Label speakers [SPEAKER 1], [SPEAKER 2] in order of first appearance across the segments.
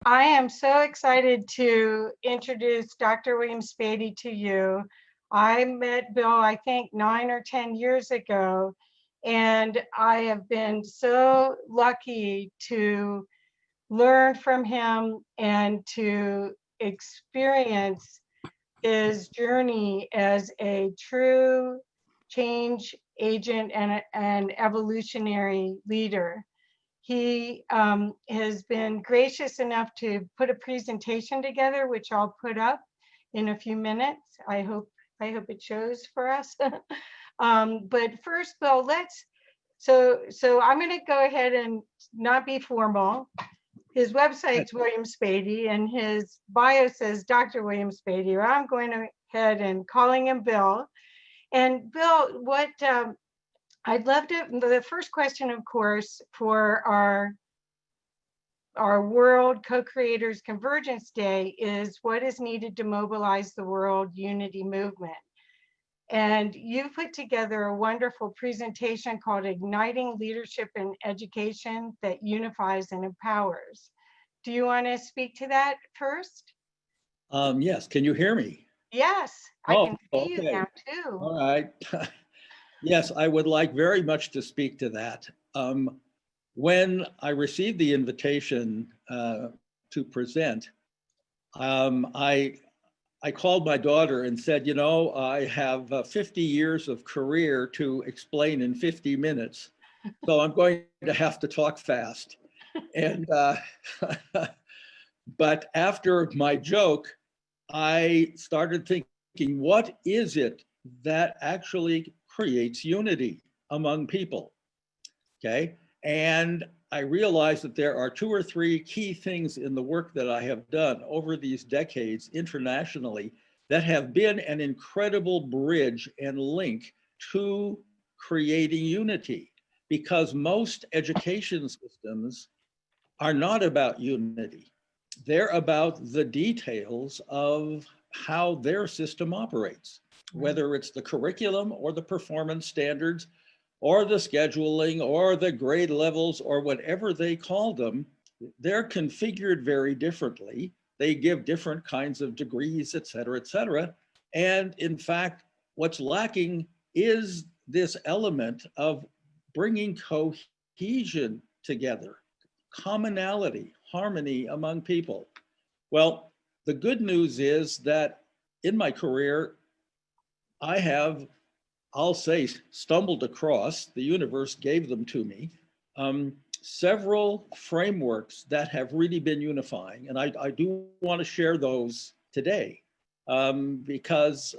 [SPEAKER 1] I am so excited to introduce Dr. William Spady to you. I met Bill, I think, 9 or 10 years ago, and I have been so lucky to learn from him and to experience his journey as a true change agent and an evolutionary leader. He has been gracious enough to put a presentation together, which I'll put up in a few minutes. I hope it shows for us. But first, Bill, so I'm going to go ahead and not be formal. His website's William Spady, and his bio says Dr. William Spady. Or I'm going ahead and calling him Bill. And Bill, what I'd love to, the first question, of course, for our World Co-Creators Convergence Day is what is needed to mobilize the world unity movement. And you put together a wonderful presentation called Igniting Leadership in Education that Unifies and Empowers. Do you want to speak to that first?
[SPEAKER 2] Yes, can you hear me?
[SPEAKER 1] Yes, I can see you
[SPEAKER 2] okay.
[SPEAKER 1] now too.
[SPEAKER 2] All right. Yes, I would like very much to speak to that. When I received the invitation to present, I called my daughter and said, you know, I have 50 years of career to explain in 50 minutes, so I'm going to have to talk fast. And but after my joke, I started thinking, what is it that actually creates unity among people? Okay. And I realized that there are 2 or 3 key things in the work that I have done over these decades internationally that have been an incredible bridge and link to creating unity, because most education systems are not about unity. They're about the details of how their system operates, whether it's the curriculum or the performance standards or the scheduling or the grade levels or whatever they call them. They're configured very differently. They give different kinds of degrees, et cetera, et cetera. And in fact, what's lacking is this element of bringing cohesion together, commonality, harmony among people. Well, the good news is that in my career, I have, I'll say, stumbled across, the universe gave them to me, several frameworks that have really been unifying. And I do want to share those today because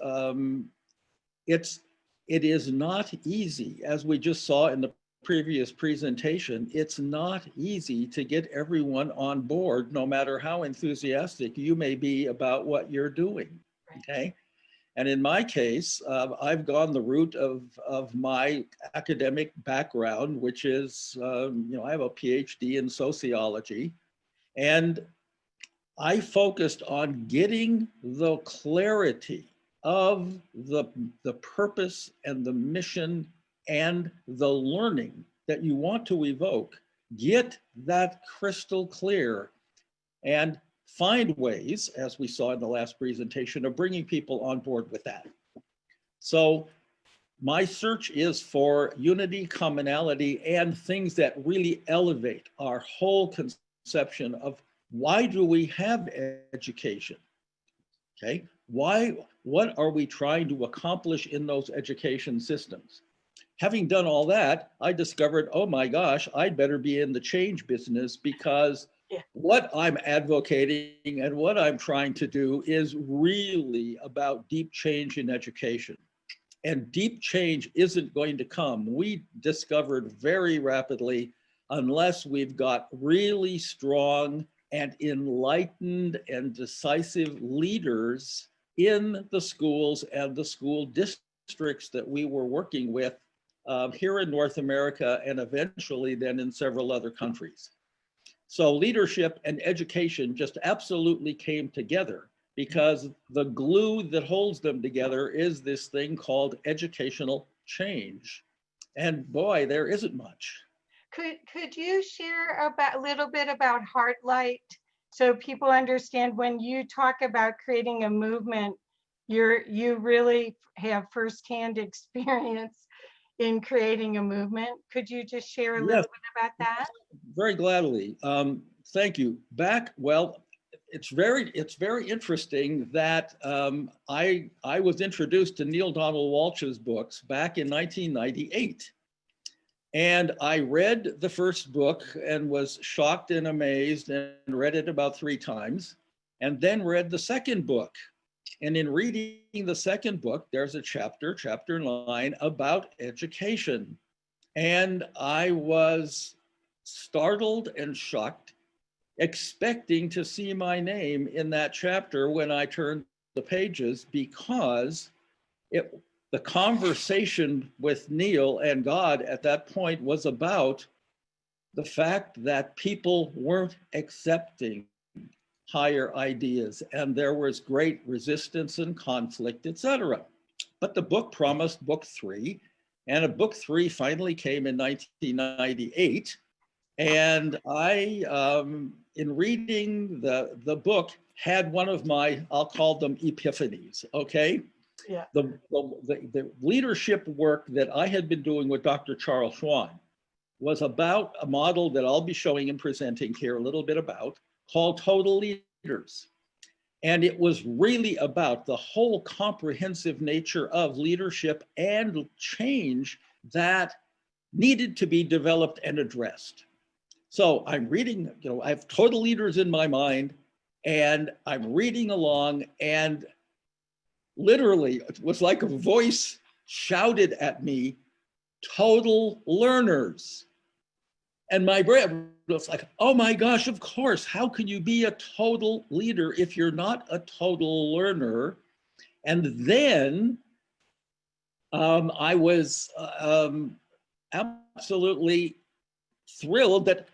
[SPEAKER 2] it is not easy, as we just saw in the previous presentation. It's not easy to get everyone on board, no matter how enthusiastic you may be about what you're doing, okay? And in my case, I've gone the route of my academic background, which is, I have a PhD in sociology, and I focused on getting the clarity of the purpose and the mission and the learning that you want to evoke. Get that crystal clear and find ways, as we saw in the last presentation, of bringing people on board with that. So my search is for unity, commonality, and things that really elevate our whole conception of why do we have education? Okay, what are we trying to accomplish in those education systems? Having done all that, I discovered, oh my gosh, I'd better be in the change business, because what I'm advocating and what I'm trying to do is really about deep change in education. And deep change isn't going to come, we discovered very rapidly, unless we've got really strong and enlightened and decisive leaders in the schools and the school districts that we were working with here in North America, and eventually then in several other countries. So leadership and education just absolutely came together, because the glue that holds them together is this thing called educational change. And boy, there isn't much.
[SPEAKER 1] Could you share a little bit about Heartlight so people understand when you talk about creating a movement, you really have firsthand experience in creating a movement. Could you just share a little
[SPEAKER 2] Yes,
[SPEAKER 1] bit about that?
[SPEAKER 2] very gladly. Thank you. Well, it's very interesting that I was introduced to Neale Donald Walsh's books back in 1998. And I read the first book and was shocked and amazed and read it about 3 times, and then read the second book. And in reading the second book, there's a chapter 9, about education. And I was startled and shocked, expecting to see my name in that chapter when I turned the pages, because the conversation with Neale and God at that point was about the fact that people weren't accepting higher ideas, and there was great resistance and conflict, etc. But the book promised book 3, and a book 3 finally came in 1998. And I, in reading the book, had one of my, I'll call them epiphanies, okay?
[SPEAKER 1] Yeah.
[SPEAKER 2] The leadership work that I had been doing with Dr. Charles Schwann was about a model that I'll be showing and presenting here a little bit about, called Total Leaders. And it was really about the whole comprehensive nature of leadership and change that needed to be developed and addressed. So I'm reading, I have Total Leaders in my mind, and I'm reading along, and literally it was like a voice shouted at me, total learners. And my brain was like, oh my gosh, of course, how can you be a total leader if you're not a total learner? And then I was absolutely thrilled that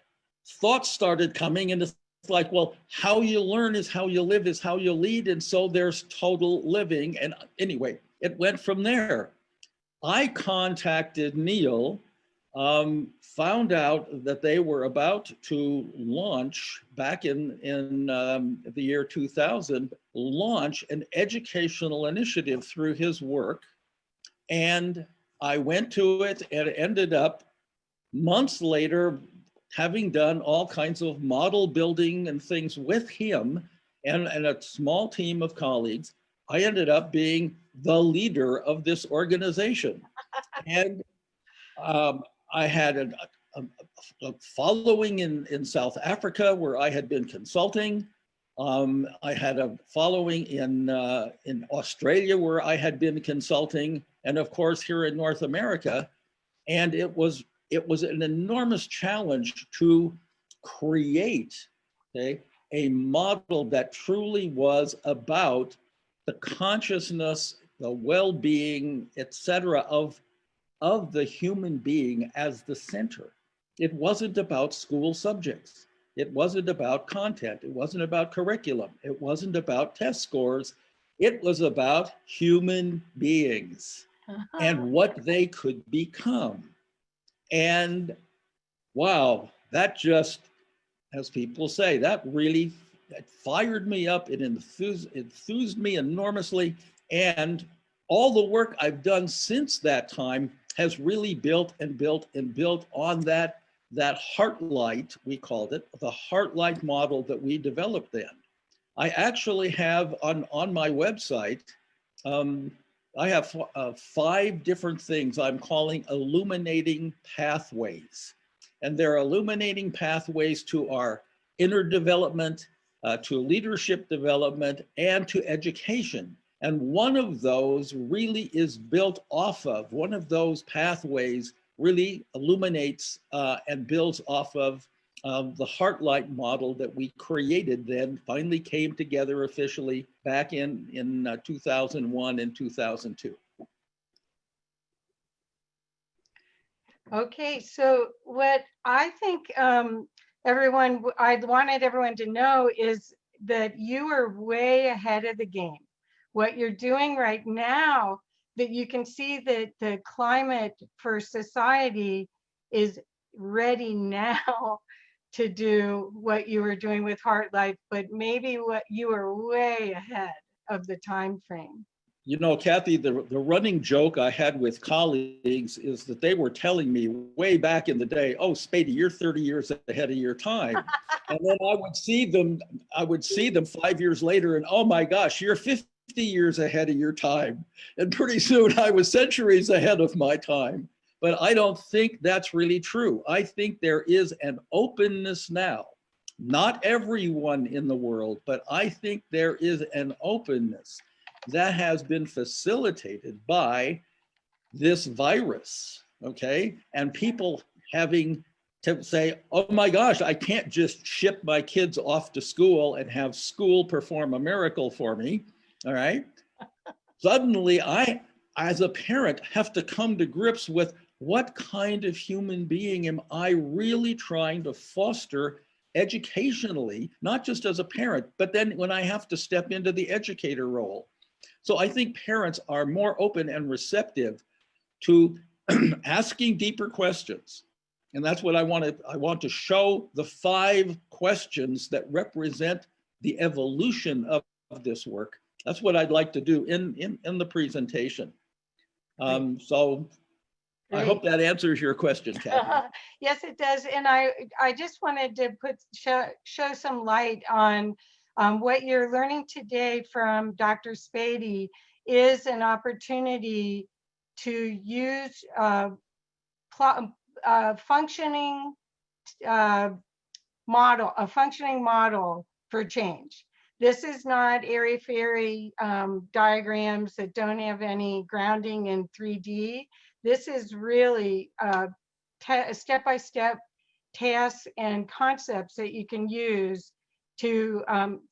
[SPEAKER 2] thoughts started coming, and it's like, well, how you learn is how you live is how you lead, and so there's total living. And anyway, it went from there. I contacted Neale, found out that they were about to launch back in the year 2000, launch an educational initiative through his work. And I went to it, and it ended up months later, having done all kinds of model building and things with him and a small team of colleagues, I ended up being the leader of this organization. And I had a following in South Africa where I had been consulting. I had a following in Australia where I had been consulting, and of course here in North America. And it was an enormous challenge to create, okay, a model that truly was about the consciousness, the well-being, etc., of the human being as the center. It wasn't about school subjects. It wasn't about content. It wasn't about curriculum. It wasn't about test scores. It was about human beings and what they could become. And wow, that just, as people say, that really fired me up. It enthused me enormously. And all the work I've done since that time has really built and built and built on that HeartLight, we called it, the HeartLight model that we developed then. I actually have on my website, I have 5 different things I'm calling illuminating pathways. And they're illuminating pathways to our inner development, to leadership development, and to education. And one of those really is built off of, one of those pathways really illuminates and builds off of the HeartLight model that we created then, finally came together officially back in 2001 and 2002.
[SPEAKER 1] Okay, so what I think I wanted everyone to know is that you are way ahead of the game. What you're doing right now, that you can see that the climate for society is ready now to do what you were doing with Heart Life, but maybe what you were way ahead of the time frame.
[SPEAKER 2] You know, Kathy, the running joke I had with colleagues is that they were telling me way back in the day, oh, Spady, you're 30 years ahead of your time. And then I would see them 5 years later and, oh my gosh, you're 50 years ahead of your time. And pretty soon I was centuries ahead of my time. But I don't think that's really true. I think there is an openness now. Not everyone in the world, but I think there is an openness that has been facilitated by this virus, okay? And people having to say, oh my gosh, I can't just ship my kids off to school and have school perform a miracle for me, all right? Suddenly I, as a parent, have to come to grips with what kind of human being am I really trying to foster educationally, not just as a parent, but then when I have to step into the educator role. So I think parents are more open and receptive to asking deeper questions. And that's what I want to show the 5 questions that represent the evolution of this work. That's what I'd like to do in the presentation. So I hope that answers your question, Kathy.
[SPEAKER 1] Yes, it does. And I just wanted to show some light on what you're learning today from Dr. Spady is an opportunity to use functioning model for change. This is not airy-fairy diagrams that don't have any grounding in 3D. This is really step-by-step tasks and concepts that you can use to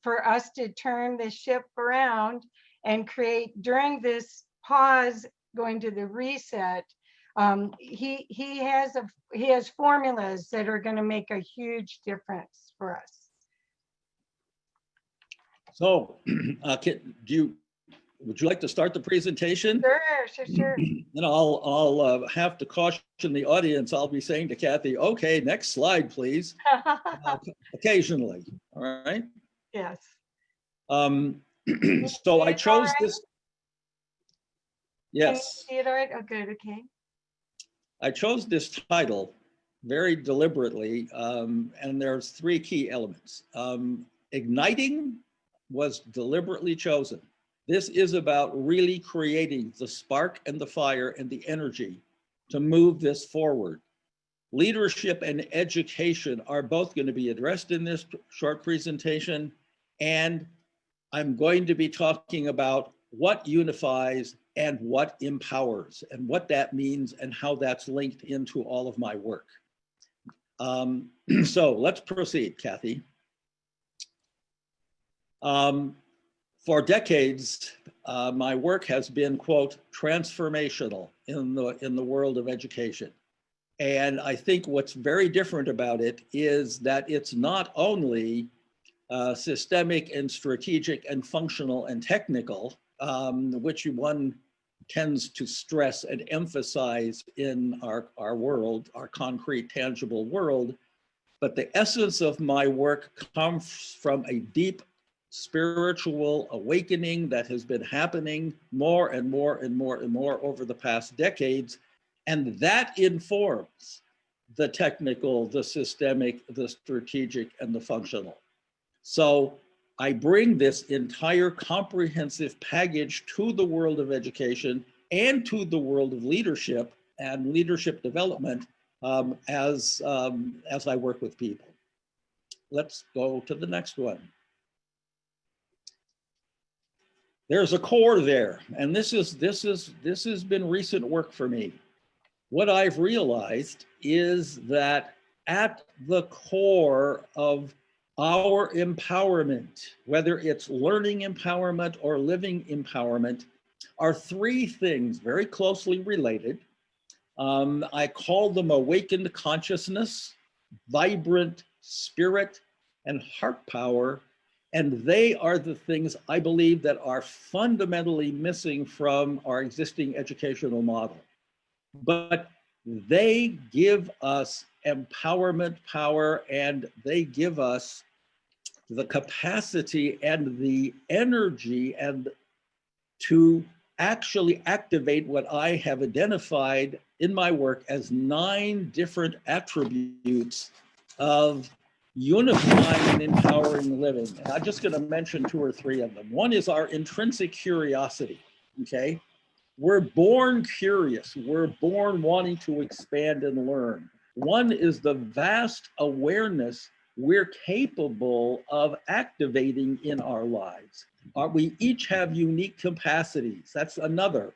[SPEAKER 1] for us to turn the ship around and create during this pause, going to the reset. He has formulas that are going to make a huge difference for us.
[SPEAKER 2] So, would you like to start the presentation?
[SPEAKER 1] Sure.
[SPEAKER 2] And I'll have to caution the audience. I'll be saying to Kathy, okay, next slide, please. Occasionally, all right?
[SPEAKER 1] Yes.
[SPEAKER 2] So I chose this. Yes.
[SPEAKER 1] Can you see it all right? Oh, good, okay.
[SPEAKER 2] I chose this title very deliberately, and there's 3 key elements. Igniting was deliberately chosen. This is about really creating the spark and the fire and the energy to move this forward. Leadership and education are both going to be addressed in this short presentation, and I'm going to be talking about what unifies and what empowers and what that means and how that's linked into all of my work. So let's proceed, Kathy. For decades, my work has been, quote, transformational in the world of education. And I think what's very different about it is that it's not only systemic and strategic and functional and technical, which one tends to stress and emphasize in our world, our concrete, tangible world, but the essence of my work comes from a deep spiritual awakening that has been happening more and more and more and more over the past decades. And that informs the technical, the systemic, the strategic, and the functional. So I bring this entire comprehensive package to the world of education and to the world of leadership and leadership development as I work with people. Let's go to the next one. There's a core there, and this has been recent work for me. What I've realized is that at the core of our empowerment, whether it's learning empowerment or living empowerment, are 3 things very closely related. I call them awakened consciousness, vibrant spirit, and heart power. And they are the things I believe that are fundamentally missing from our existing educational model. But They give us empowerment power, and they give us the capacity and the energy and to actually activate what I have identified in my work as 9 different attributes of unifying and empowering living. And I'm just going to mention 2 or 3 of them. One is our intrinsic curiosity, okay? We're born curious. We're born wanting to expand and learn. One is the vast awareness we're capable of activating in our lives. We each have unique capacities. That's another.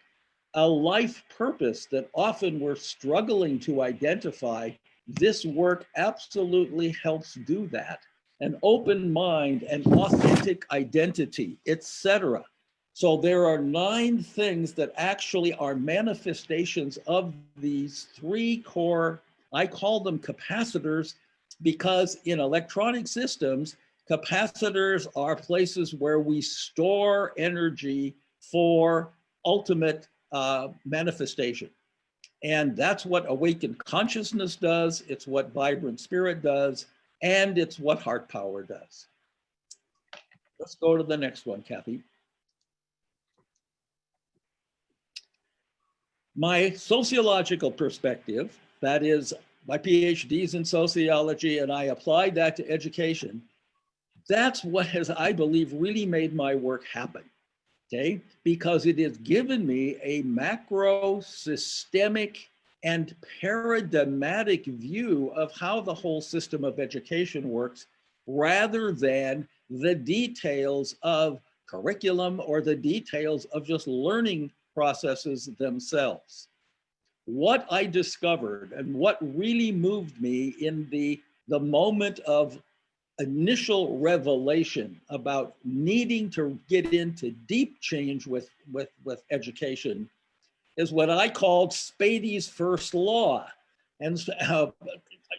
[SPEAKER 2] A life purpose that often we're struggling to identify. This work absolutely helps do that. An open mind, an authentic identity, etc. So there are 9 things that actually are manifestations of these 3 core, I call them capacitors, because in electronic systems, capacitors are places where we store energy for ultimate manifestation. And that's what awakened consciousness does. It's what vibrant spirit does. And it's what HeartPower does. Let's go to the next one, Kathy. My sociological perspective, that is, my PhD's in sociology, and I applied that to education. That's what has, I believe, really made my work happen, okay? Because it has given me a macro, systemic, and paradigmatic view of how the whole system of education works, rather than the details of curriculum or the details of just learning processes themselves. What I discovered and what really moved me in the moment of initial revelation about needing to get into deep change with education is what I called Spady's first law. And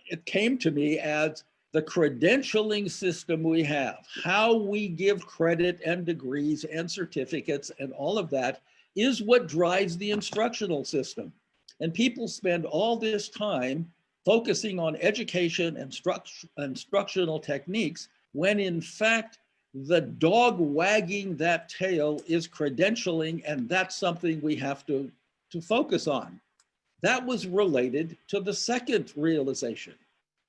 [SPEAKER 2] it came to me as the credentialing system we have, how we give credit and degrees and certificates and all of that is what drives the instructional system. And people spend all this time focusing on education and instructional techniques, when in fact, the dog wagging that tail is credentialing, and that's something we have to focus on. That was related to the second realization,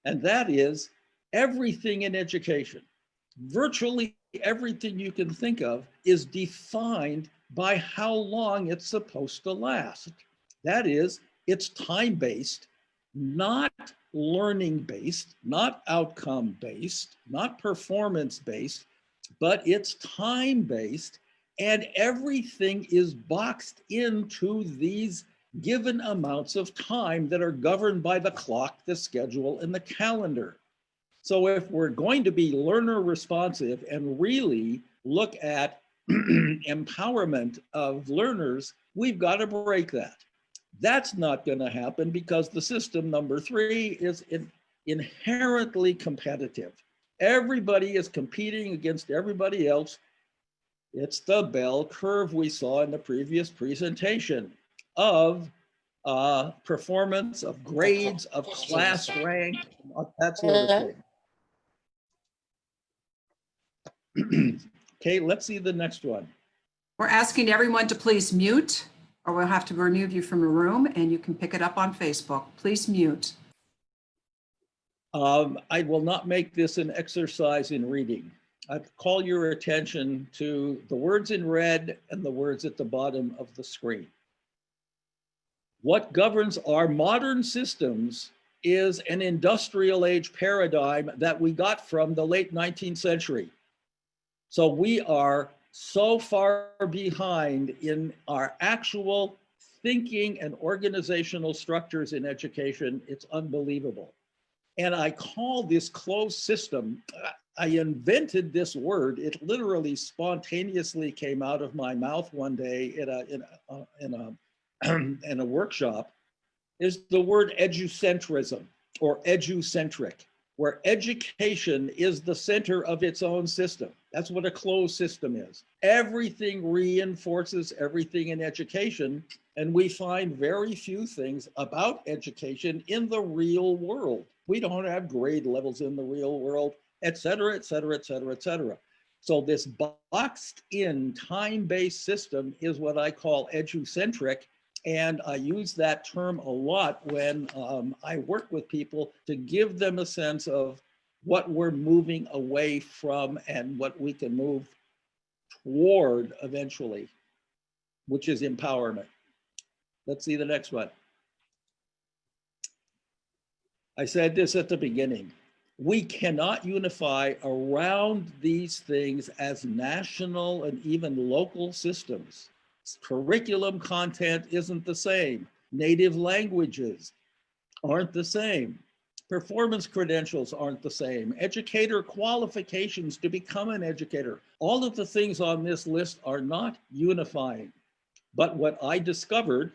[SPEAKER 2] and that is everything in education, virtually everything you can think of, is defined by how long it's supposed to last. That is, it's time-based, not learning-based, not outcome-based, not performance-based, but it's time-based, and everything is boxed into these given amounts of time that are governed by the clock, the schedule, and the calendar. So if we're going to be learner responsive and really look at empowerment of learners, we've got to break that. That's not going to happen because the system, number 3, is inherently competitive. Everybody is competing against everybody else. It's the bell curve we saw in the previous presentation of performance, of grades, of class rank, that sort of thing. Okay, let's see the next one.
[SPEAKER 3] We're asking everyone to please mute, or we'll have to remove you from the room, and you can pick it up on Facebook. Please mute.
[SPEAKER 2] I will not make this an exercise in reading. I call your attention to the words in red and the words at the bottom of the screen. What governs our modern systems is an industrial age paradigm that we got from the late 19th century. So we are so far behind in our actual thinking and organizational structures in education, it's unbelievable. And I call this closed system, I invented this word, it literally spontaneously came out of my mouth one day in a workshop, is the word educentrism or educentric, where education is the center of its own system. That's what a closed system is. Everything reinforces everything in education, and we find very few things about education in the real world. We don't have grade levels in the real world, et cetera, et cetera, et cetera, et cetera. So this boxed in time-based system is what I call educentric. And I use that term a lot when I work with people to give them a sense of what we're moving away from and what we can move toward eventually, which is empowerment. Let's see the next one. I said this at the beginning. We cannot unify around these things as national and even local systems. Curriculum content isn't the same. Native languages aren't the same. Performance credentials aren't the same. Educator qualifications to become an educator. All of the things on this list are not unifying. But what I discovered,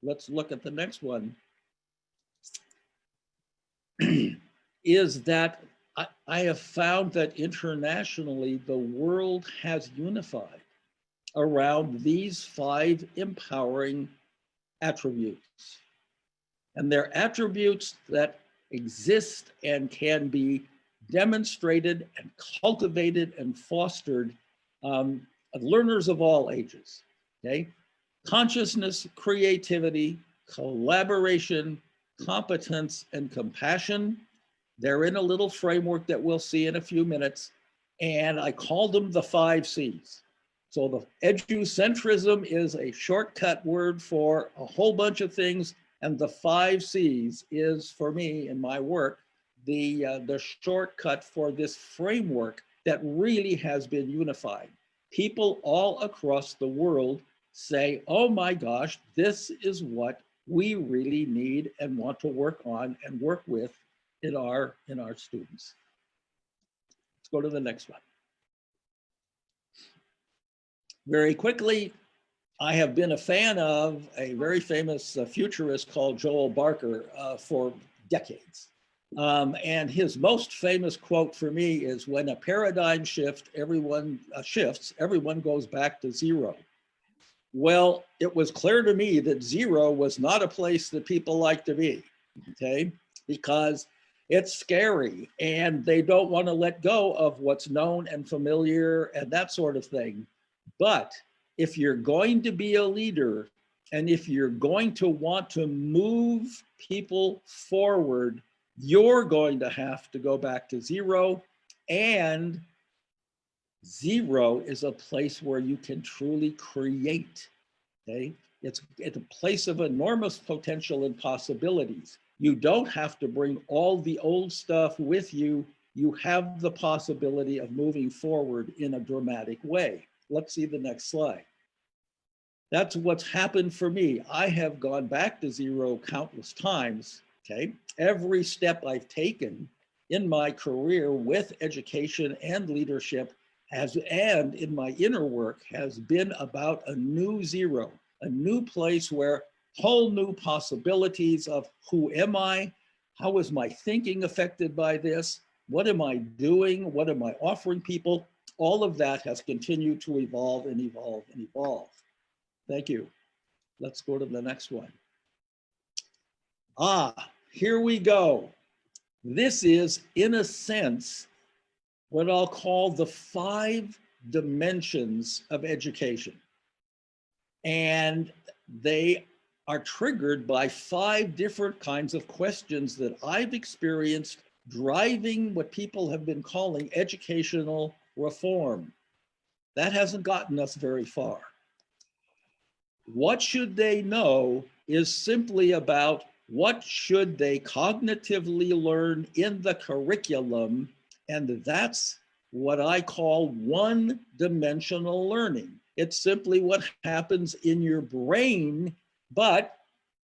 [SPEAKER 2] let's look at the next one, is that I have found that internationally, the world has unified around these 5 empowering attributes. And they're attributes that exist and can be demonstrated and cultivated and fostered of learners of all ages, okay? Consciousness, creativity, collaboration, competence, and compassion. They're in a little framework that we'll see in a few minutes, and I called them the 5 C's. So the educentrism is a shortcut word for a whole bunch of things, and the 5 C's is, for me in my work, the shortcut for this framework that really has been unified. People all across the world say, oh my gosh, this is what we really need and want to work on and work with in our students. Let's go to the next one. Very quickly, I have been a fan of a very famous futurist called Joel Barker for decades. And his most famous quote for me is, when a paradigm shift, everyone goes back to zero. Well, it was clear to me that zero was not a place that people like to be, okay? Because it's scary and they don't want to let go of what's known and familiar and that sort of thing. But if you're going to be a leader and if you're going to want to move people forward, you're going to have to go back to zero. And zero is a place where you can truly create, okay? It's a place of enormous potential and possibilities. You don't have to bring all the old stuff with you. You have the possibility of moving forward in a dramatic way. Let's see the next slide. That's what's happened for me. I have gone back to zero countless times, okay? Every step I've taken in my career with education and leadership and in my inner work has been about a new zero, a new place where whole new possibilities of who am I? How is my thinking affected by this? What am I doing? What am I offering people? All of that has continued to evolve and evolve and evolve. Thank you. Let's go to the next one. Here we go. This is, in a sense, what I'll call the 5 dimensions of education. And they are triggered by 5 different kinds of questions that I've experienced driving what people have been calling educational reform. That hasn't gotten us very far. What should they know is simply about what should they cognitively learn in the curriculum, and that's what I call one-dimensional learning. It's simply what happens in your brain, but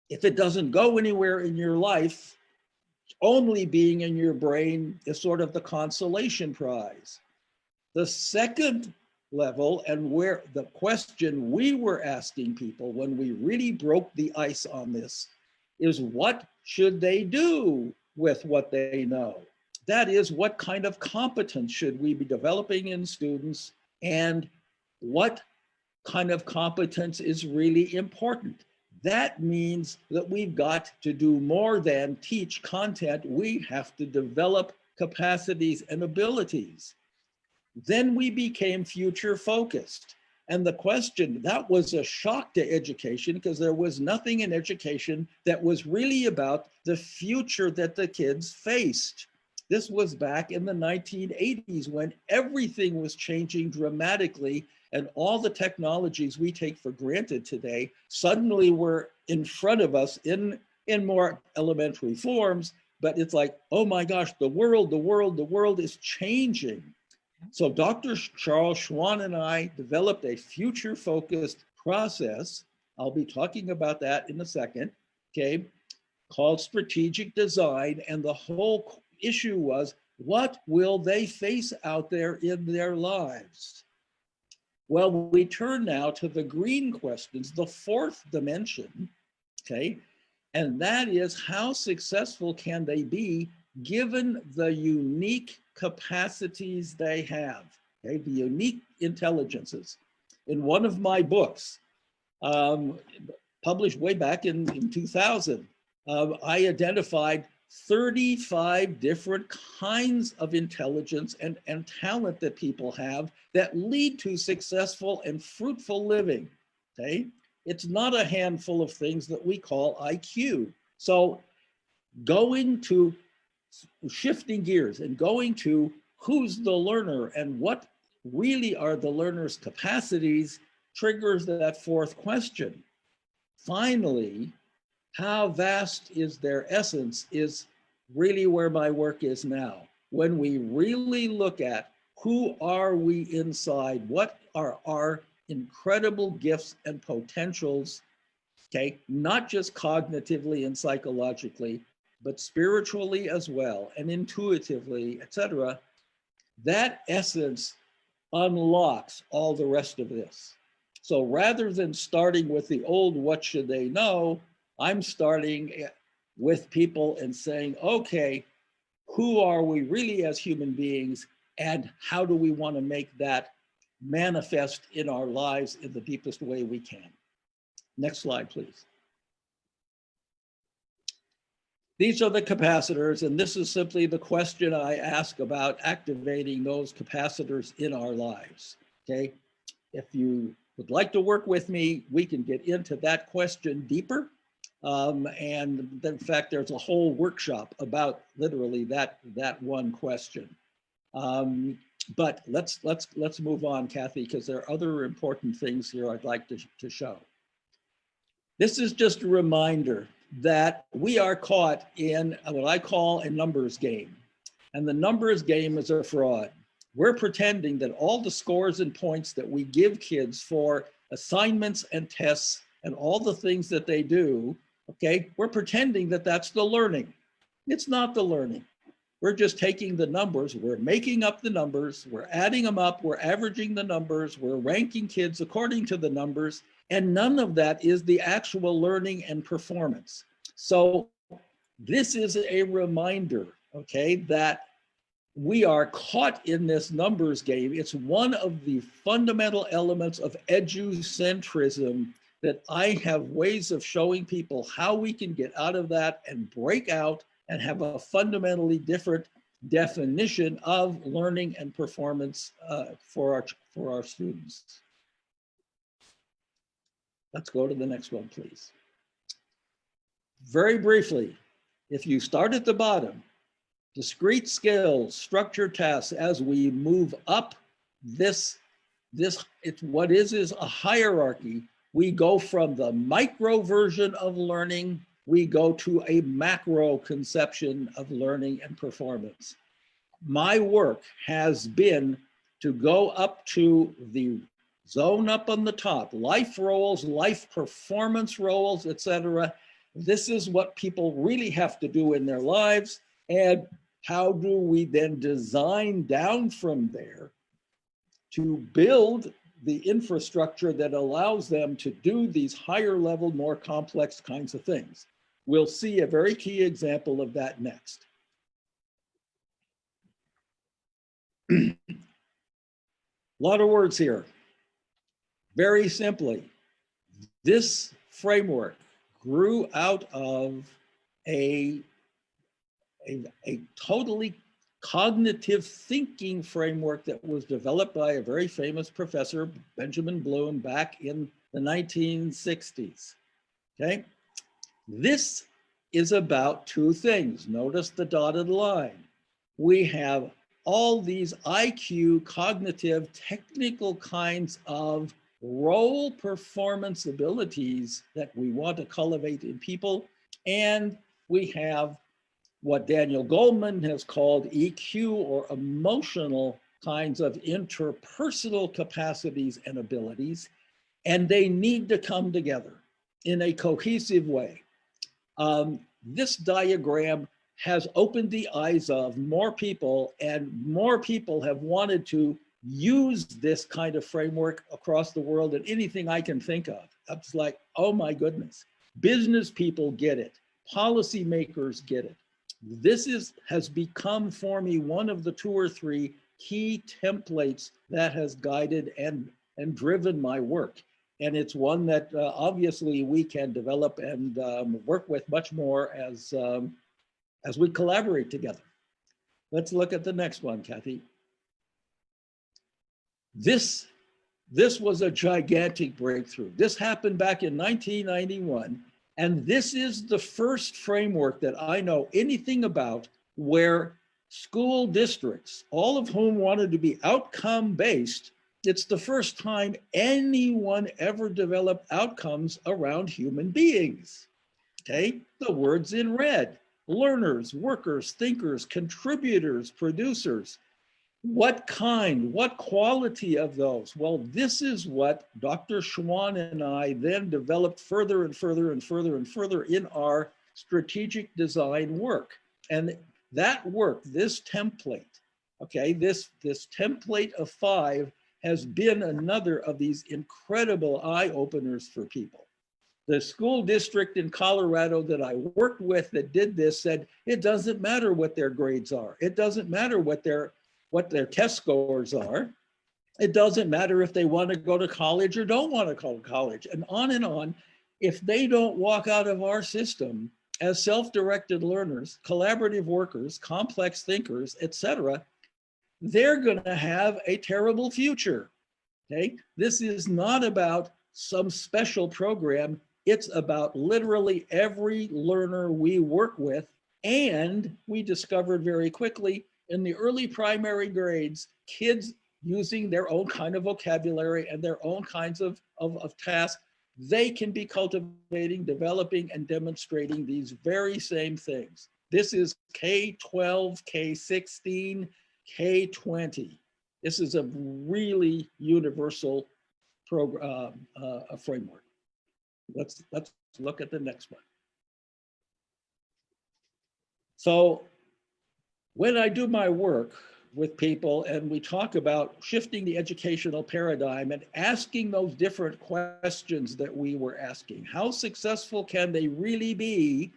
[SPEAKER 2] if it doesn't go anywhere in your life, only being in your brain is sort of the consolation prize. The second level, and where the question we were asking people when we really broke the ice on this, is what should they do with what they know? That is, what kind of competence should we be developing in students, and what kind of competence is really important? That means that we've got to do more than teach content. We have to develop capacities and abilities. Then we became future focused. And the question, that was a shock to education, because there was nothing in education that was really about the future that the kids faced. This was back in the 1980s when everything was changing dramatically, and all the technologies we take for granted today suddenly were in front of us in more elementary forms. But it's like, oh my gosh, the world is changing. So Dr. Charles Schwann and I developed a future-focused process. I'll be talking about that in a second, okay, called strategic design. And the whole issue was, what will they face out there in their lives? Well, we turn now to the green questions, the fourth dimension, okay? And that is, how successful can they be given the unique capacities they have, okay? The unique intelligences. In one of my books, published way back in 2000, I identified 35 different kinds of intelligence and talent that people have that lead to successful and fruitful living, okay? It's not a handful of things that we call IQ. So going to shifting gears and going to who's the learner and what really are the learner's capacities triggers that fourth question. Finally, how vast is their essence is really where my work is now. When we really look at who are we inside, what are our incredible gifts and potentials, okay, not just cognitively and psychologically, but spiritually as well, and intuitively, etc., that essence unlocks all the rest of this. So rather than starting with the old, what should they know, I'm starting with people and saying, okay, who are we really as human beings, and how do we want to make that manifest in our lives in the deepest way we can? Next slide, please. These are the capacitors, and this is simply the question I ask about activating those capacitors in our lives, okay? If you would like to work with me, we can get into that question deeper. And in fact, there's a whole workshop about literally that one question. But let's move on, Kathy, because there are other important things here I'd like to show. This is just a reminder that we are caught in what I call a numbers game. And the numbers game is a fraud. We're pretending that all the scores and points that we give kids for assignments and tests and all the things that they do, okay, we're pretending that that's the learning. It's not the learning. We're just taking the numbers, we're making up the numbers, we're adding them up, we're averaging the numbers, we're ranking kids according to the numbers, and none of that is the actual learning and performance. So this is a reminder, okay, that we are caught in this numbers game. It's one of the fundamental elements of educentrism that I have ways of showing people how we can get out of that and break out and have a fundamentally different definition of learning and performance for our students. Let's go to the next one, please. Very briefly, if you start at the bottom, discrete skills, structured tasks, as we move up it's what is a hierarchy. We go from the micro version of learning, we go to a macro conception of learning and performance. My work has been to go up to the zone up on the top, life roles, life performance roles, etc. This is what people really have to do in their lives. And how do we then design down from there to build the infrastructure that allows them to do these higher level, more complex kinds of things? We'll see a very key example of that next. A lot of words here. Very simply, this framework grew out of a totally cognitive thinking framework that was developed by a very famous professor, Benjamin Bloom, back in the 1960s. Okay, this is about two things. Notice the dotted line. We have all these IQ, cognitive, technical kinds of role performance abilities that we want to cultivate in people. And we have what Daniel Goleman has called EQ, or emotional kinds of interpersonal capacities and abilities. And they need to come together in a cohesive way. This diagram has opened the eyes of more people, and more people have wanted to use this kind of framework across the world than anything I can think of. It's like, oh my goodness, business people get it, policymakers get it. This has become for me one of the 2 or 3 key templates that has guided and driven my work. And it's one that obviously we can develop and work with much more as we collaborate together. Let's look at the next one, Kathy. This was a gigantic breakthrough. This happened back in 1991. And this is the first framework that I know anything about where school districts, all of whom wanted to be outcome-based, it's the first time anyone ever developed outcomes around human beings. Okay, the words in red: learners, workers, thinkers, contributors, producers. What kind, what quality of those? Well, this is what Dr. Schwann and I then developed further and further and further and further in our strategic design work. And that work, this template, okay, this template of 5 has been another of these incredible eye-openers for people. The school district in Colorado that I worked with that did this said, it doesn't matter what their grades are. It doesn't matter what their test scores are. It doesn't matter if they want to go to college or don't want to go to college, and on and on. If they don't walk out of our system as self-directed learners, collaborative workers, complex thinkers, etc., they're going to have a terrible future. Okay, this is not about some special program. It's about literally every learner we work with. And we discovered very quickly in the early primary grades, kids using their own kind of vocabulary and their own kinds of tasks, they can be cultivating, developing, and demonstrating these very same things. This is K-12, K-16, K-20. This is a really universal framework. Let's look at the next one. So when I do my work with people and we talk about shifting the educational paradigm and asking those different questions that we were asking, how successful can they really be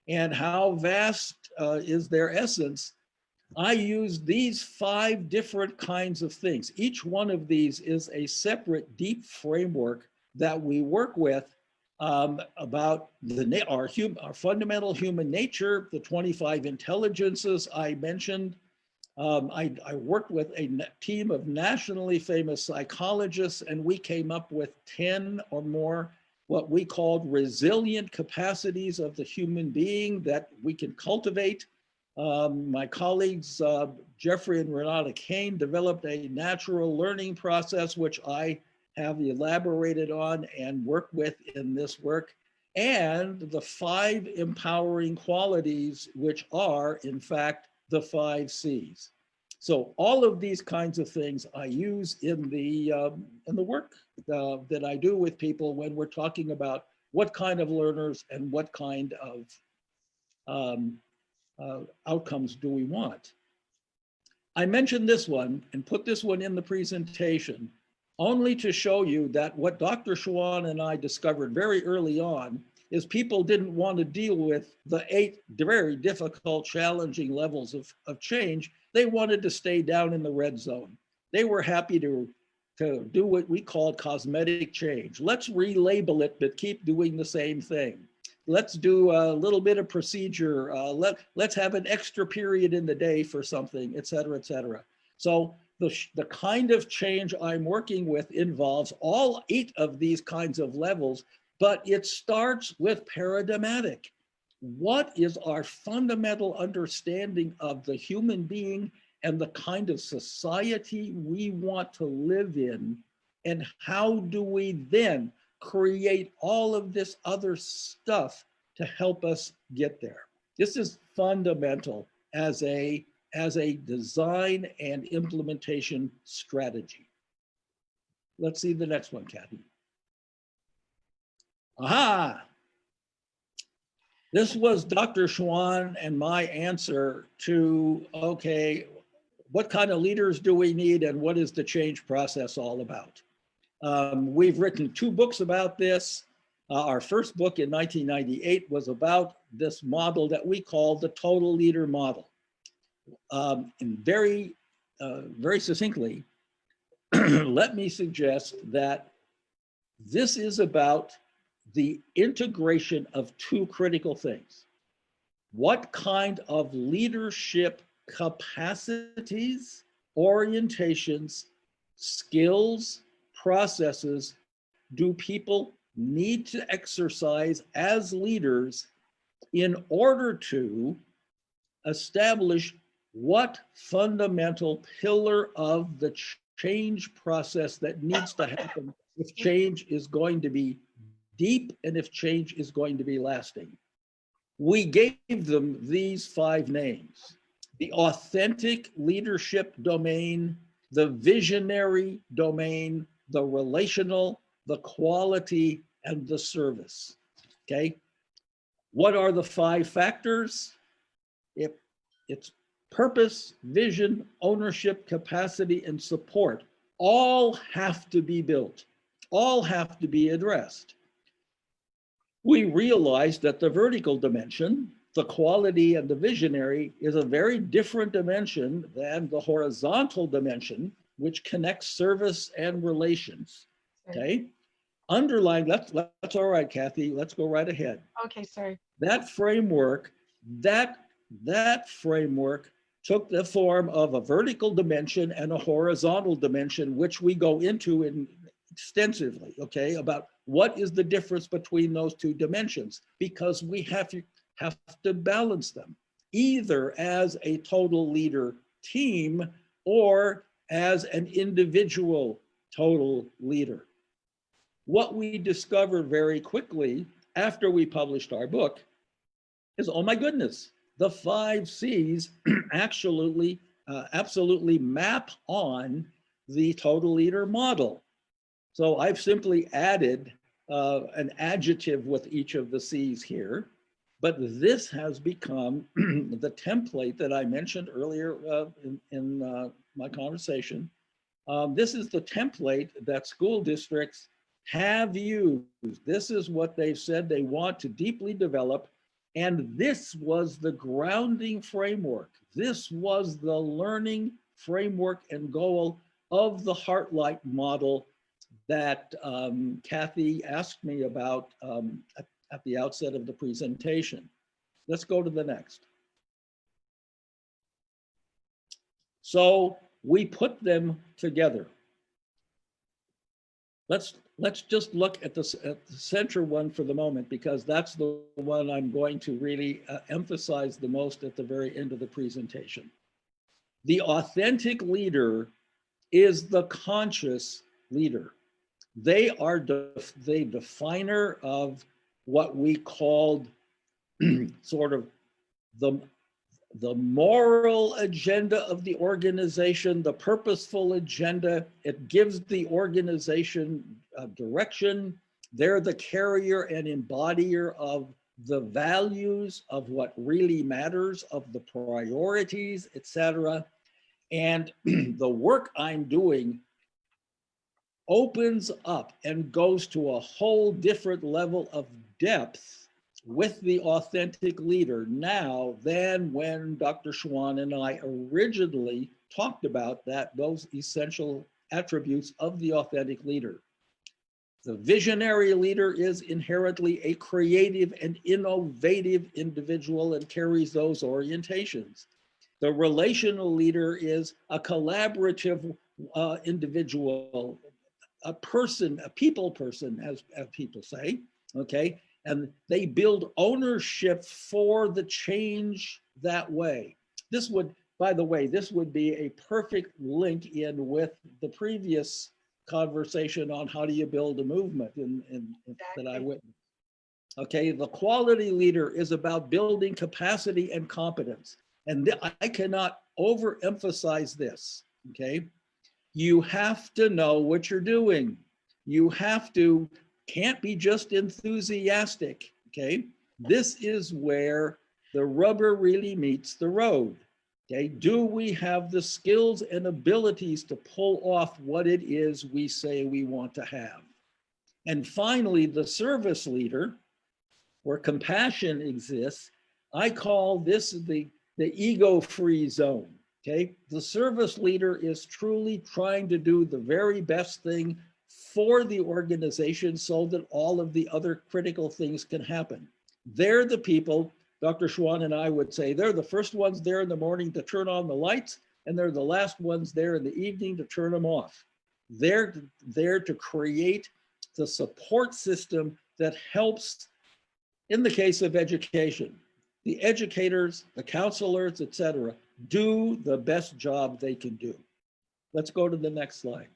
[SPEAKER 2] and how vast is their essence? I use these 5 different kinds of things. Each one of these is a separate deep framework that we work with about our fundamental human nature, the 25 intelligences I mentioned. I worked with a team of nationally famous psychologists, and we came up with 10 or more what we called resilient capacities of the human being that we can cultivate. My colleagues, Jeffrey and Renata Kane, developed a natural learning process, which I have elaborated on and worked with in this work, and the 5 empowering qualities, which are, in fact, the 5 C's. So all of these kinds of things I use in the work that I do with people when we're talking about what kind of learners and what kind of outcomes do we want. I mentioned this one and put this one in the presentation only to show you that what Dr. Schwann and I discovered very early on is people didn't want to deal with the 8 very difficult, challenging levels of change. They wanted to stay down in the red zone. They were happy to do what we called cosmetic change. Let's relabel it, but keep doing the same thing. Let's do a little bit of procedure. Let's have an extra period in the day for something, et cetera, et cetera. So the kind of change I'm working with involves all 8 of these kinds of levels, but it starts with paradigmatic. What is our fundamental understanding of the human being and the kind of society we want to live in? And how do we then create all of this other stuff to help us get there? This is fundamental as a design and implementation strategy. Let's see the next one, Kathy. Aha! This was Dr. Schwann and my answer to, okay, what kind of leaders do we need and what is the change process all about? We've written 2 books about this. Our first book in 1998 was about this model that we call the total leader model. And very succinctly, let me suggest that this is about the integration of 2 critical things. What kind of leadership capacities, orientations, skills, processes do people need to exercise as leaders in order to establish what fundamental pillar of the change process that needs to happen if change is going to be deep and if change is going to be lasting? We gave them these 5 names: the authentic leadership domain, the visionary domain, the relational, the quality, and the service. Okay. What are the 5 factors? It's purpose, vision, ownership, capacity, and support. All have to be built. All have to be addressed. We realized that the vertical dimension, the quality and the visionary, is a very different dimension than the horizontal dimension, which connects service and relations. Okay. Underlying, that's all right, Kathy. Let's go right ahead.
[SPEAKER 1] Okay, sorry.
[SPEAKER 2] That framework, that framework took the form of a vertical dimension and a horizontal dimension, which we go into extensively, okay, about what is the difference between those 2 dimensions, because we have to balance them, either as a total leader team or as an individual total leader. What we discovered very quickly after we published our book is, oh my goodness, the 5 C's absolutely map on the total leader model. So I've simply added an adjective with each of the C's here, but this has become the template that I mentioned earlier in my conversation. This is the template that school districts have used. This is what they've said they want to deeply develop. And this was the grounding framework. This was the learning framework and goal of the Heartlight model that Kathy asked me about at the outset of the presentation. Let's go to the next. So we put them together. Let's just look at the center one for the moment, because that's the one I'm going to really emphasize the most at the very end of the presentation. The authentic leader is the conscious leader. They are the definer of what we called sort of the moral agenda of the organization, the purposeful agenda. It gives the organization direction. They're the carrier and embodier of the values of what really matters, of the priorities, etc. And the work I'm doing opens up and goes to a whole different level of depth with the authentic leader now than when Dr. Schwann and I originally talked about those essential attributes of the authentic leader. The visionary leader is inherently a creative and innovative individual and carries those orientations. The relational leader is a collaborative individual, a person, a people person, as people say, okay? And they build ownership for the change that way. This would, by the way, this would be a perfect link in with the previous conversation on how do you build a movement that I witnessed. Okay, the quality leader is about building capacity and competence. And I cannot overemphasize this, okay? You have to know what you're doing. You can't be just enthusiastic, okay? This is where the rubber really meets the road, okay? Do we have the skills and abilities to pull off what it is we say we want to have? And finally, the service leader, where compassion exists, I call this the ego-free zone, okay? The service leader is truly trying to do the very best thing for the organization so that all of the other critical things can happen. They're the people, Dr. Schwann and I would say, they're the first ones there in the morning to turn on the lights, and they're the last ones there in the evening to turn them off. They're there to create the support system that helps, in the case of education, the educators, the counselors, etc., do the best job they can do. Let's go to the next slide.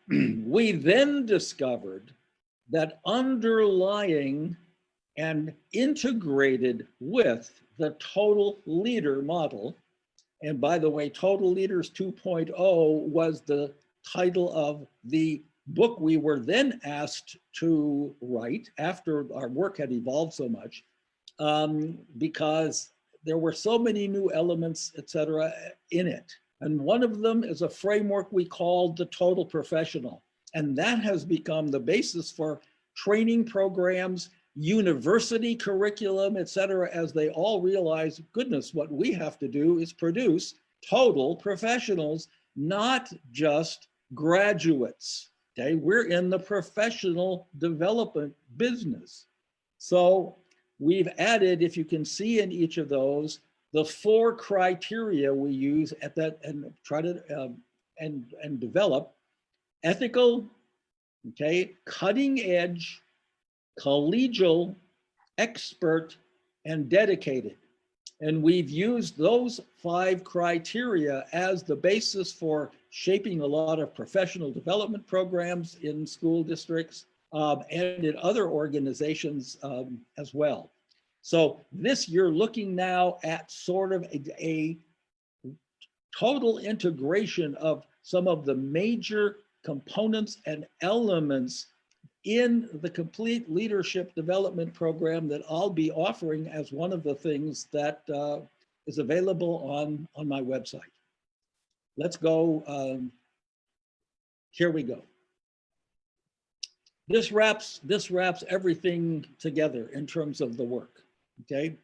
[SPEAKER 2] We then discovered that underlying and integrated with the total leader model, and by the way, Total Leaders 2.0 was the title of the book we were then asked to write after our work had evolved so much, because there were so many new elements, etc., in it. And one of them is a framework we called the Total Professional. And that has become the basis for training programs, university curriculum, etc., as they all realize, goodness, what we have to do is produce total professionals, not just graduates. Okay, we're in the professional development business. So we've added, if you can see in each of those, the 4 criteria we use at that and try to and develop: ethical, okay, cutting edge, collegial, expert, and dedicated. And we've used those 5 criteria as the basis for shaping a lot of professional development programs in school districts and in other organizations as well. So this, you're looking now at sort of a total integration of some of the major components and elements in the complete leadership development program that I'll be offering as one of the things that is available on my website. Let's go. Here we go. This wraps everything together in terms of the work. Okay,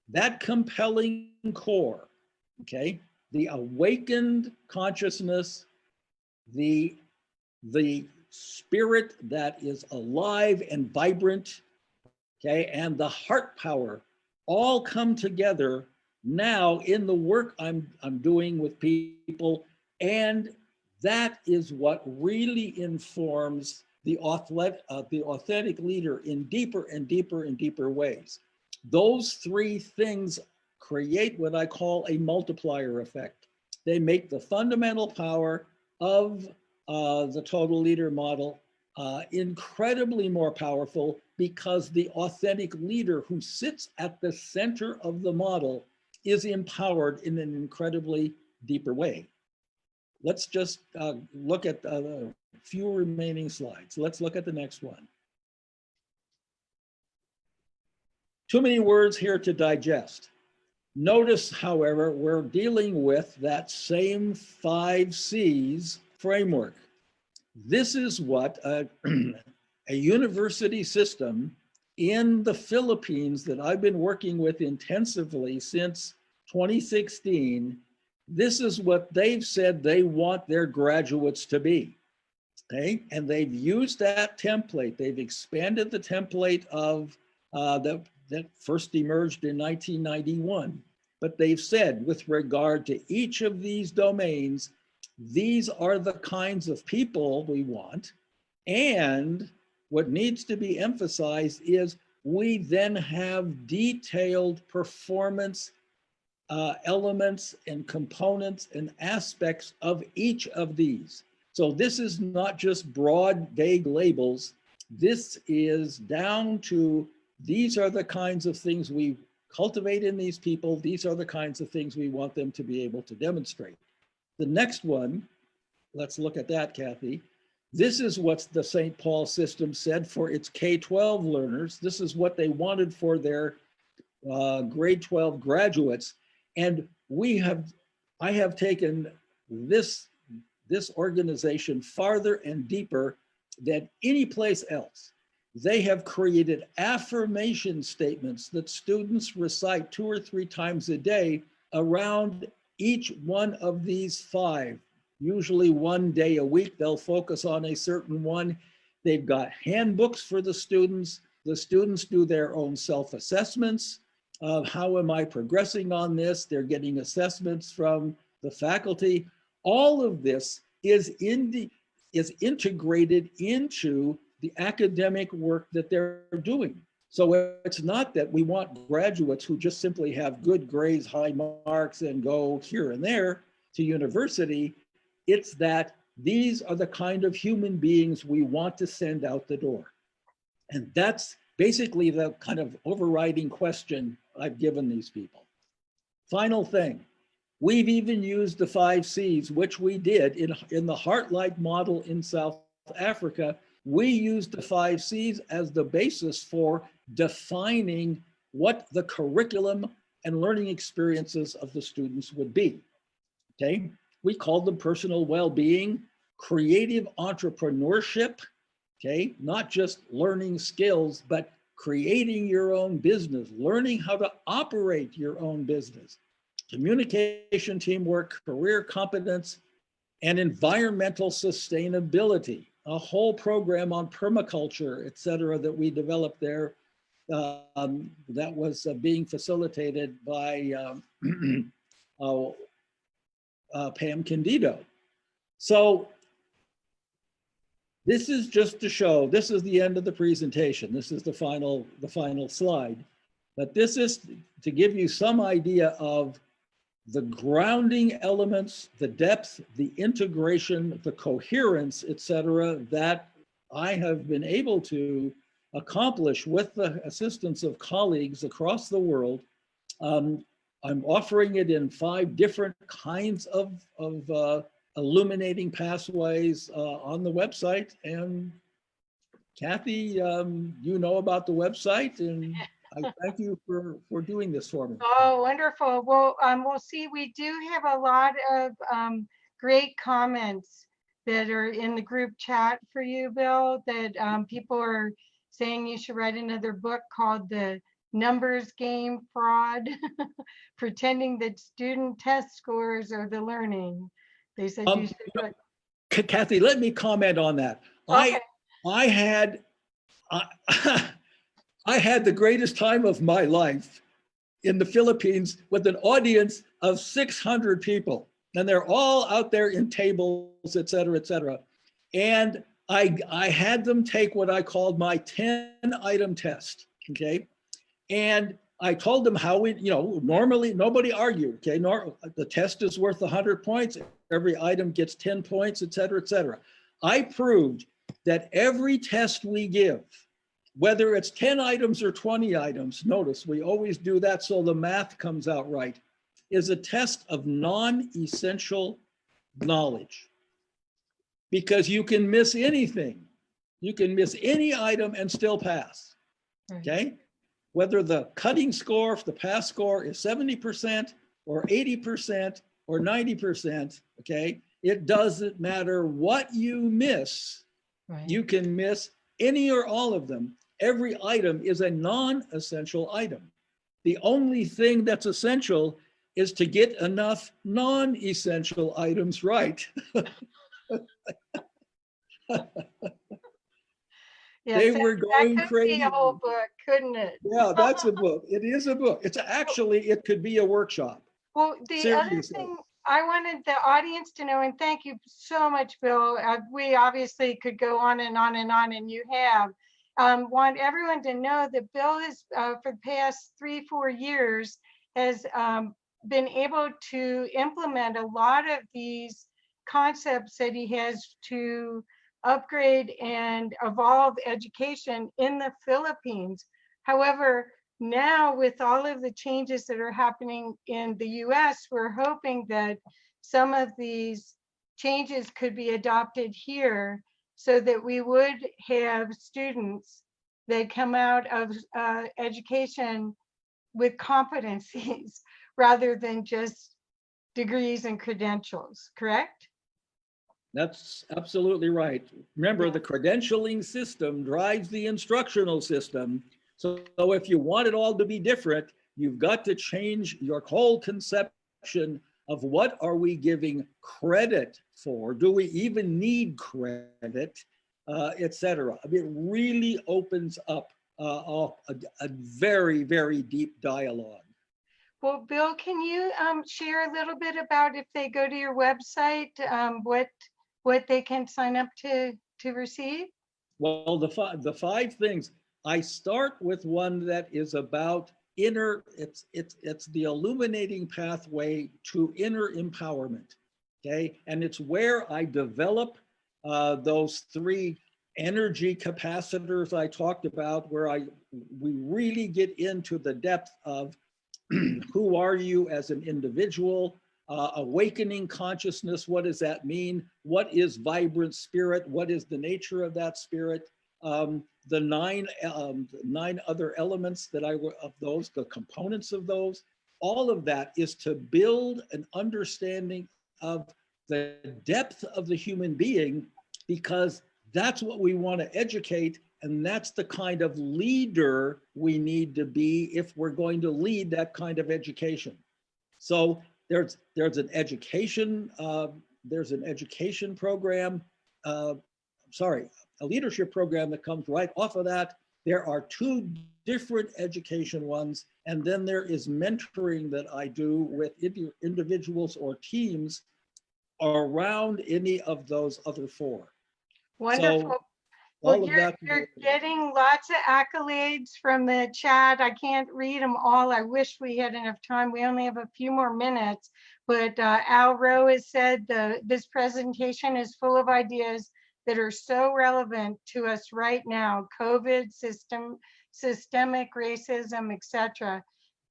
[SPEAKER 2] that compelling core. Okay, the awakened consciousness, the spirit that is alive and vibrant, okay, and the heart power all come together now in the work I'm doing with people, and that is what really informs the authentic leader in deeper and deeper and deeper ways. Those 3 things create what I call a multiplier effect. They make the fundamental power of the total leader model incredibly more powerful, because the authentic leader who sits at the center of the model is empowered in an incredibly deeper way. Let's just look at a few remaining slides. Let's look at the next one. Too many words here to digest. Notice, however, we're dealing with that same 5 C's framework. This is what a university system in the Philippines that I've been working with intensively since 2016, this is what they've said they want their graduates to be. Okay, and they've used that template. They've expanded the template of that first emerged in 1991. But they've said, with regard to each of these domains, these are the kinds of people we want. And what needs to be emphasized is we then have detailed performance elements and components and aspects of each of these. So this is not just broad, vague labels. This is down to, these are the kinds of things we cultivate in these people. These are the kinds of things we want them to be able to demonstrate. The next one, let's look at that, Kathy. This is what the St. Paul system said for its K-12 learners. This is what they wanted for their grade 12 graduates. And I have taken this organization farther and deeper than any place else. They have created affirmation statements that students recite 2 or 3 times a day around each one of these 5. Usually 1 day a week, they'll focus on a certain one. They've got handbooks for the students. The students do their own self-assessments of how am I progressing on this? They're getting assessments from the faculty. All of this is integrated into the academic work that they're doing. So it's not that we want graduates who just simply have good grades, high marks, and go here and there to university. It's that these are the kind of human beings we want to send out the door. And that's basically the kind of overriding question I've given these people. Final thing, we've even used the 5 C's, which we did in the Heartlight model in South Africa. We used the 5 C's as the basis for defining what the curriculum and learning experiences of the students would be. Okay, we called them personal well-being, creative entrepreneurship, okay, not just learning skills, but creating your own business, learning how to operate your own business, communication, teamwork, career competence, and environmental sustainability. A whole program on permaculture, et cetera, that we developed there that was being facilitated by Pam Candido. So this is just to show, this is the end of the presentation. This is the final slide. But this is to give you some idea of the grounding elements, the depth, the integration, the coherence, et cetera, that I have been able to accomplish with the assistance of colleagues across the world. I'm offering it in 5 different kinds of illuminating pathways on the website. And Kathy, you know about the website, and I thank you for doing this for me.
[SPEAKER 1] Oh, wonderful. Well, we'll see, we do have a lot of great comments that are in the group chat for you, Bill, that people are saying you should write another book called The Numbers Game Fraud, pretending that student test scores are the learning. They said you should do it.
[SPEAKER 2] Kathy, let me comment on that.
[SPEAKER 1] Okay.
[SPEAKER 2] I had the greatest time of my life in the Philippines with an audience of 600 people, and they're all out there in tables, et cetera, et cetera. And I had them take what I called my 10-item test, okay? And I told them how we, normally nobody argued, okay? The test is worth 100 points. Every item gets 10 points, et cetera, et cetera. I proved that every test we give, whether it's 10 items or 20 items, notice we always do that so the math comes out right, is a test of non-essential knowledge. Because you can miss anything. You can miss any item and still pass, okay? whether the cutting score, the pass score is 70% or 80% or 90%, okay? It doesn't matter what you miss.
[SPEAKER 1] Right.
[SPEAKER 2] You can miss any or all of them. Every item is a non-essential item. The only thing that's essential is to get enough non-essential items right.
[SPEAKER 1] Yes,
[SPEAKER 2] They were
[SPEAKER 1] that
[SPEAKER 2] going
[SPEAKER 1] could be
[SPEAKER 2] crazy.
[SPEAKER 1] a whole book, couldn't it?
[SPEAKER 2] Yeah, that's a book. It is a book. It's actually, it could be a workshop.
[SPEAKER 1] Well, the other
[SPEAKER 2] Seriously.
[SPEAKER 1] thing I wanted the audience to know, and thank you so much, Bill. We obviously could go on and on and on, and you have. Want everyone to know that Bill has, for the past 3-4 years, has been able to implement a lot of these concepts that he has to upgrade and evolve education in the Philippines. However, now with all of the changes that are happening in the US, we're hoping that some of these changes could be adopted here so that we would have students that come out of education with competencies rather than just degrees and credentials, correct?
[SPEAKER 2] That's absolutely right. Remember,
[SPEAKER 1] Yeah.
[SPEAKER 2] the credentialing system drives the instructional system. So if you want it all to be different, you've got to change your whole conception of what are we giving credit for? Do we even need credit, et cetera? I mean, it really opens up a very, very deep dialogue.
[SPEAKER 1] Well, Bill, can you share a little bit about if they go to your website, what they can sign up to receive?
[SPEAKER 2] Well, the five things, I start with one that is about it's the illuminating pathway to inner empowerment, okay? And it's where I develop those 3 energy capacitors I talked about, where we really get into the depth of who are you as an individual, awakening consciousness, what does that mean? What is vibrant spirit? What is the nature of that spirit? The 9 other elements that of those, the components of those, all of that is to build an understanding of the depth of the human being, because that's what we want to educate. And that's the kind of leader we need to be if we're going to lead that kind of education. So there's an education program, a leadership program that comes right off of that. There are 2 different education ones, and then there is mentoring that I do with individuals or teams around any of those other 4.
[SPEAKER 1] Wonderful.
[SPEAKER 2] So,
[SPEAKER 1] well, you're getting lots of accolades from the chat. I can't read them all. I wish we had enough time. We only have a few more minutes, but Al Rowe has said this presentation is full of ideas that are so relevant to us right now. COVID, systemic racism, etc.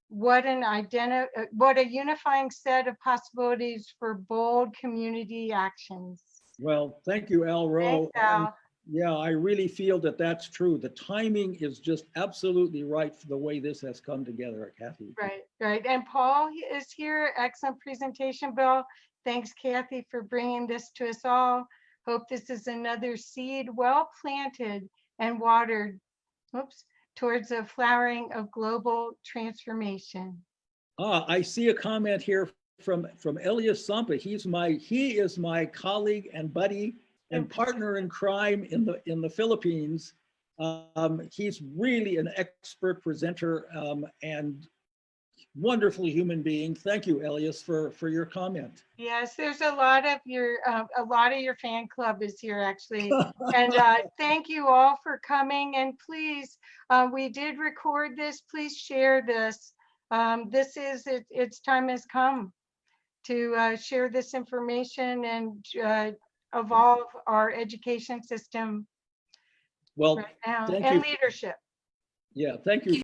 [SPEAKER 1] What a unifying set of possibilities for bold community actions.
[SPEAKER 2] Well, thank you, Al Rowe.
[SPEAKER 1] Thanks, Al.
[SPEAKER 2] Yeah, I really feel that that's true. The timing is just absolutely right for the way this has come together, Kathy.
[SPEAKER 1] Right. And Paul is here. Excellent presentation, Bill. Thanks, Kathy, for bringing this to us all. Hope this is another seed well planted and watered, towards a flowering of global transformation.
[SPEAKER 2] I see a comment here from Elias Sampa. He is my colleague and buddy and partner in crime in the Philippines. He's really an expert presenter and wonderful human being. Thank you, Elias, for your comment.
[SPEAKER 1] Yes, there's a lot of your fan club is here actually, and thank you all for coming. And please, we did record this. Please share this. Its time has come to share this information and evolve our education system
[SPEAKER 2] well
[SPEAKER 1] right now
[SPEAKER 2] thank
[SPEAKER 1] and
[SPEAKER 2] you.
[SPEAKER 1] leadership.
[SPEAKER 2] Yeah, thank you.